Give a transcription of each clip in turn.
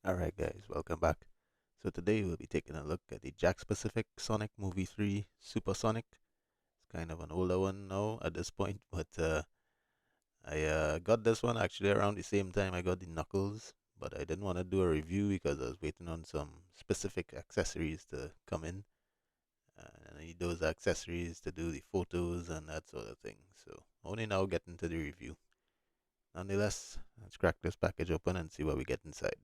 Alright guys, welcome back. So today we'll be taking a look at the Jakks Pacific Sonic Movie 3 Super Sonic. It's kind of an older one now at this point, but I got this one actually around the same time I got the Knuckles, but I didn't want to do a review because I was waiting on some specific accessories to come in. And I need those accessories to do the photos and that sort of thing. So only now getting to the review. Nonetheless, let's crack this package open and see what we get inside.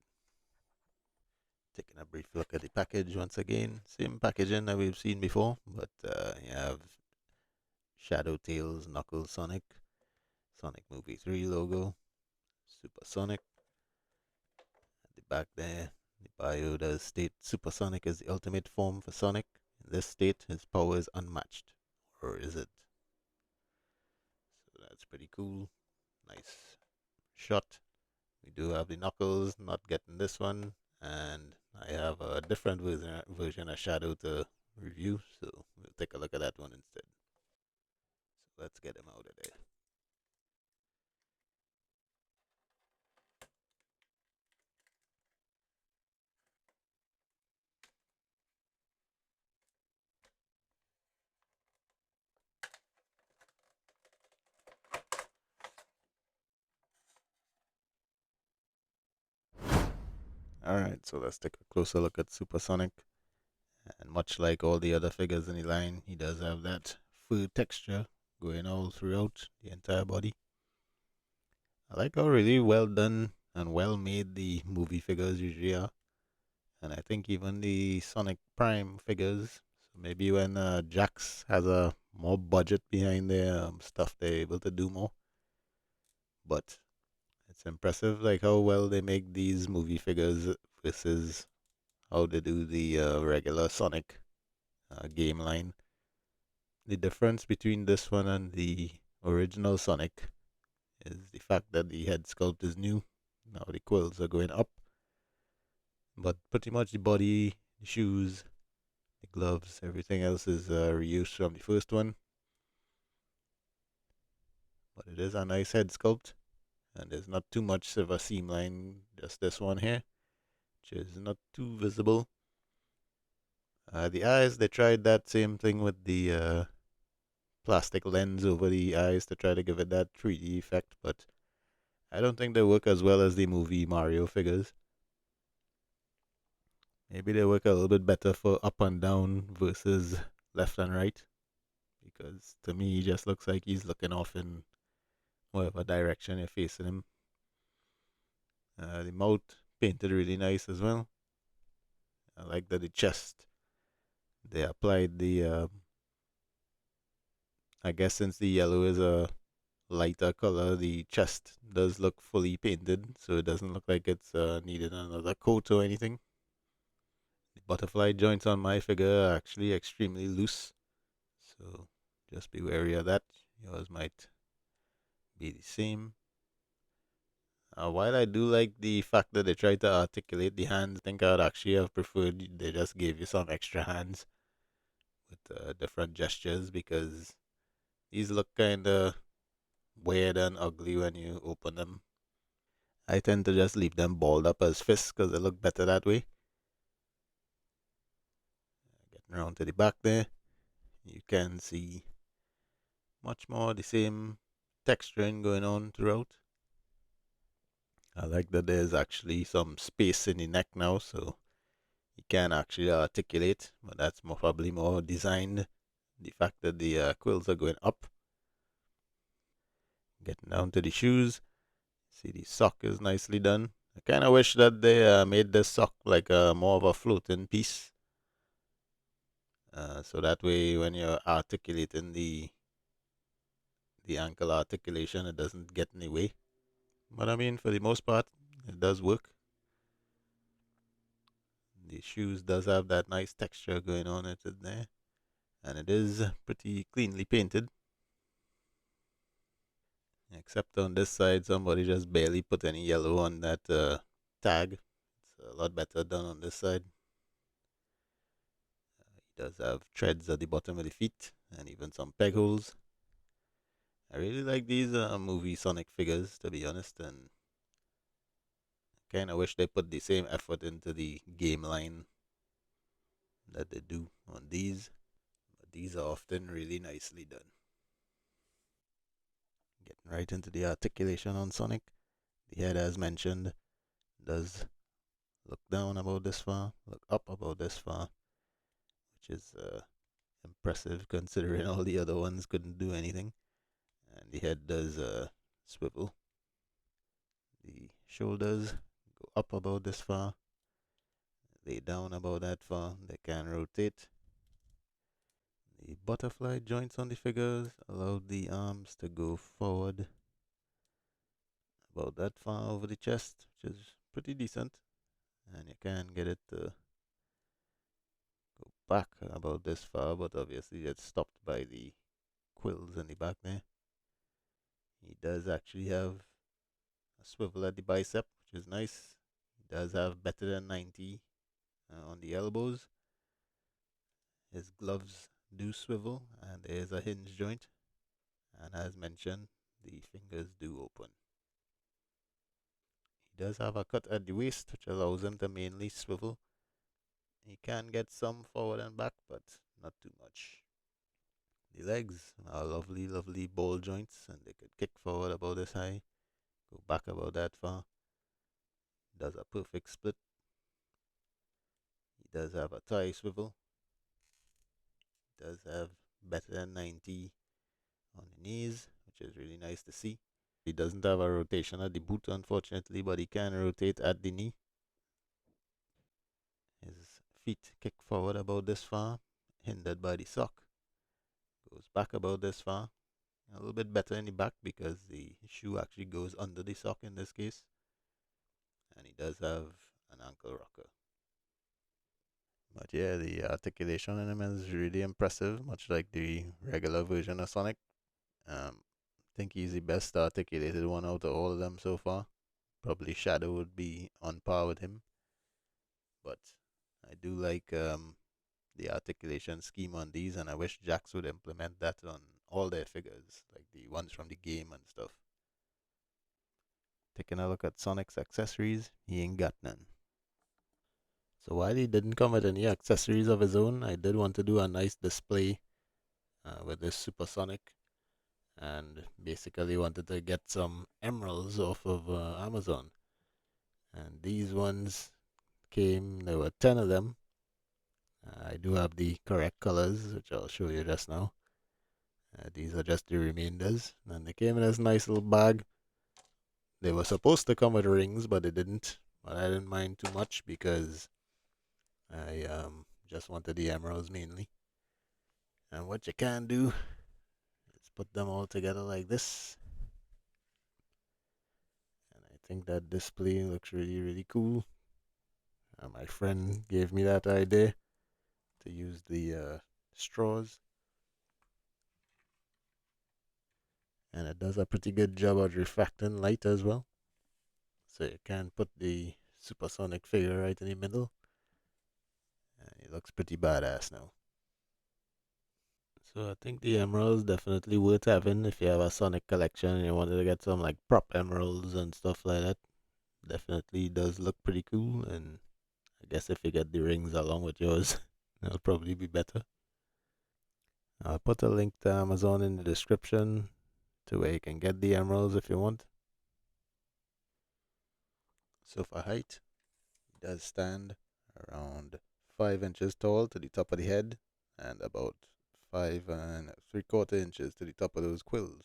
Taking a brief look at the package once again. Same packaging that we've seen before, but you have Shadow Tails, Knuckles Sonic, Sonic Movie 3 logo, Super Sonic. At the back there, the bio does state Super Sonic is the ultimate form for Sonic. In this state, his power is unmatched. Or is it? So that's pretty cool. Nice shot. We do have the Knuckles, not getting this one. And I have a different version of Shadow to review, so we'll take a look at that one instead. So let's get him out of there. Alright, so let's take a closer look at Supersonic. And much like all the other figures in the line, he does have that fur texture going all throughout the entire body. I like how really well done and well made the movie figures usually are. And I think even the Sonic Prime figures, so maybe when Jakks has a more budget behind their stuff, they're able to do more. But it's impressive like how well they make these movie figures versus how they do the regular Sonic game line. The difference between this one and the original Sonic is the fact that the head sculpt is new. Now the quills are going up, but pretty much the body, the shoes, the gloves, everything else is reused from the first one. But it is a nice head sculpt, and there's not too much of a seam line, just this one here, which is not too visible. The eyes, they tried that same thing with the plastic lens over the eyes to try to give it that 3D effect, but I don't think they work as well as the movie Mario figures. Maybe they work a little bit better for up and down versus left and right, because to me, he just looks like he's looking off in whatever direction you're facing him. The mouth painted really nice as well. I like that the chest, they applied the, I guess since the yellow is a lighter color, the chest does look fully painted, so it doesn't look like it's needed another coat or anything. The butterfly joints on my figure are actually extremely loose, so just be wary of that. Yours might be the same. While I do like the fact that they try to articulate the hands, I think I'd actually have preferred they just gave you some extra hands with different gestures because these look kind of weird and ugly when you open them. I tend to just leave them balled up as fists because they look better that way. Getting around to the back there, you can see much more the same texturing going on throughout. I like that there's actually some space in the neck now, so you can actually articulate, but that's probably more designed. The fact that the quills are going up. Getting down to the shoes, see the sock is nicely done. I kind of wish that they made this sock like more of a floating piece. So that way when you're articulating the ankle articulation, it doesn't get in the way. But I mean, for the most part, it does work. The shoes does have that nice texture going on it in there, and it is pretty cleanly painted. Except on this side, somebody just barely put any yellow on that tag. It's a lot better done on this side. He does have treads at the bottom of the feet and even some peg holes. I really like these movie Sonic figures, to be honest, and Kind of wish they put the same effort into the game line that they do on these, but these are often really nicely done. Getting right into the articulation on Sonic. The head, as mentioned, does look down about this far, look up about this far, which is impressive considering all the other ones couldn't do anything. And the head does swivel. The shoulders go up about this far, lay down about that far. They can rotate. The butterfly joints on the figures allow the arms to go forward about that far over the chest, which is pretty decent. And you can get it to go back about this far, but obviously it's stopped by the quills in the back there. He does actually have a swivel at the bicep, which is nice. He does have better than 90 on the elbows. His gloves do swivel, and there is a hinge joint. And as mentioned, the fingers do open. He does have a cut at the waist, which allows him to mainly swivel. He can get some forward and back, but not too much. The legs are lovely, lovely ball joints, and they could kick forward about this high, go back about that far. Does a perfect split. He does have a thigh swivel. He does have better than 90 on the knees, which is really nice to see. He doesn't have a rotation at the boot, unfortunately, but he can rotate at the knee. His feet kick forward about this far, hindered by the sock. Goes back about this far. A little bit better in the back because the shoe actually goes under the sock in this case. And he does have an ankle rocker. But yeah, the articulation in him is really impressive, much like the regular version of Sonic. I think he's the best articulated one out of all of them so far. Probably Shadow would be on par with him. But I do like the articulation scheme on these, and I wish Jakks would implement that on all their figures, like the ones from the game and stuff. Taking a look at Sonic's accessories, he ain't got none. So while he didn't come with any accessories of his own, I did want to do a nice display with this Super Sonic, and basically wanted to get some emeralds off of Amazon. And these ones came, there were 10 of them. I do have the correct colors, which I'll show you just now. These are just the remainders. And they came in this nice little bag. They were supposed to come with rings, but they didn't. But I didn't mind too much because I just wanted the emeralds mainly. And what you can do is put them all together like this. And I think that display looks really, really cool. My friend gave me that idea to use the straws. And it does a pretty good job of refracting light as well. So you can put the supersonic figure right in the middle. And it looks pretty badass now. So I think the emeralds definitely worth having if you have a Sonic collection and you wanted to get some like prop emeralds and stuff like that. Definitely does look pretty cool, and I guess if you get the rings along with yours, that'll probably be better. I'll put a link to Amazon in the description to where you can get the emeralds if you want. So for height, it does stand around 5 inches tall to the top of the head and about 5 3/4 inches to the top of those quills.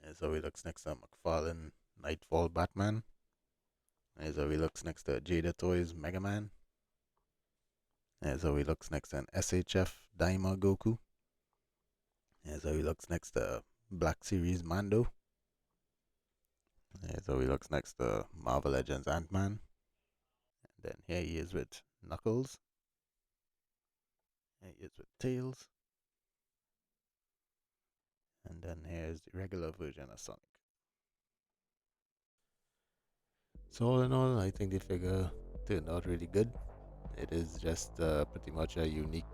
Here's how he looks next to McFarlane Nightfall Batman. Here's how he looks next to Jada Toys Mega Man. Here's how he looks next to an SHF Daima Goku. Here's how he looks next to Black Series Mando. Here's how he looks next to Marvel Legends Ant-Man. And then here he is with Knuckles. Here he is with Tails. And then here's the regular version of Sonic. So all in all, I think the figure turned out really good. It is just pretty much a unique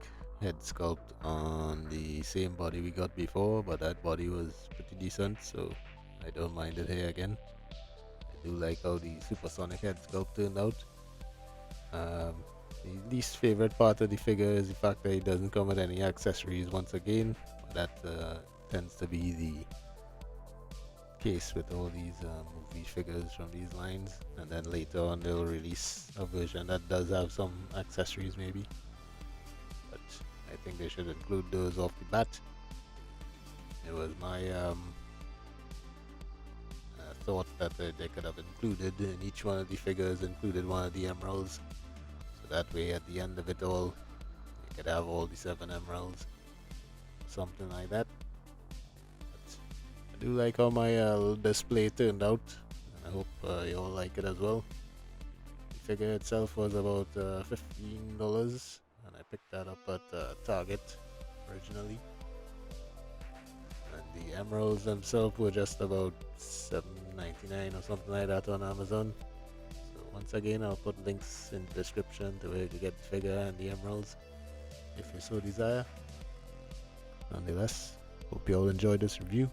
head sculpt on the same body we got before, but that body was pretty decent, so I don't mind it here again. do like how the Supersonic head sculpt turned out. Um, the least favorite part of the figure is the fact that it doesn't come with any accessories once again. That tends to be the case with all these movie figures from these lines, and then later on they'll release a version that does have some accessories maybe, but I think they should include those off the bat. It was my thought that they could have included in each one of the figures, included one of the emeralds, so that way at the end of it all you could have all the 7 emeralds, something like that. But I do like how my display turned out, and I hope you all like it as well. The figure itself was about $15, and I picked that up at Target originally. And the emeralds themselves were just about $7.99 or something like that on Amazon. So once again, I'll put links in the description to where you can get the figure and the emeralds if you so desire. Nonetheless, hope you all enjoyed this review.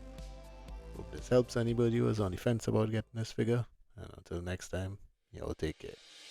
Hope this helps anybody who is on the fence about getting this figure. And until next time, you all take care.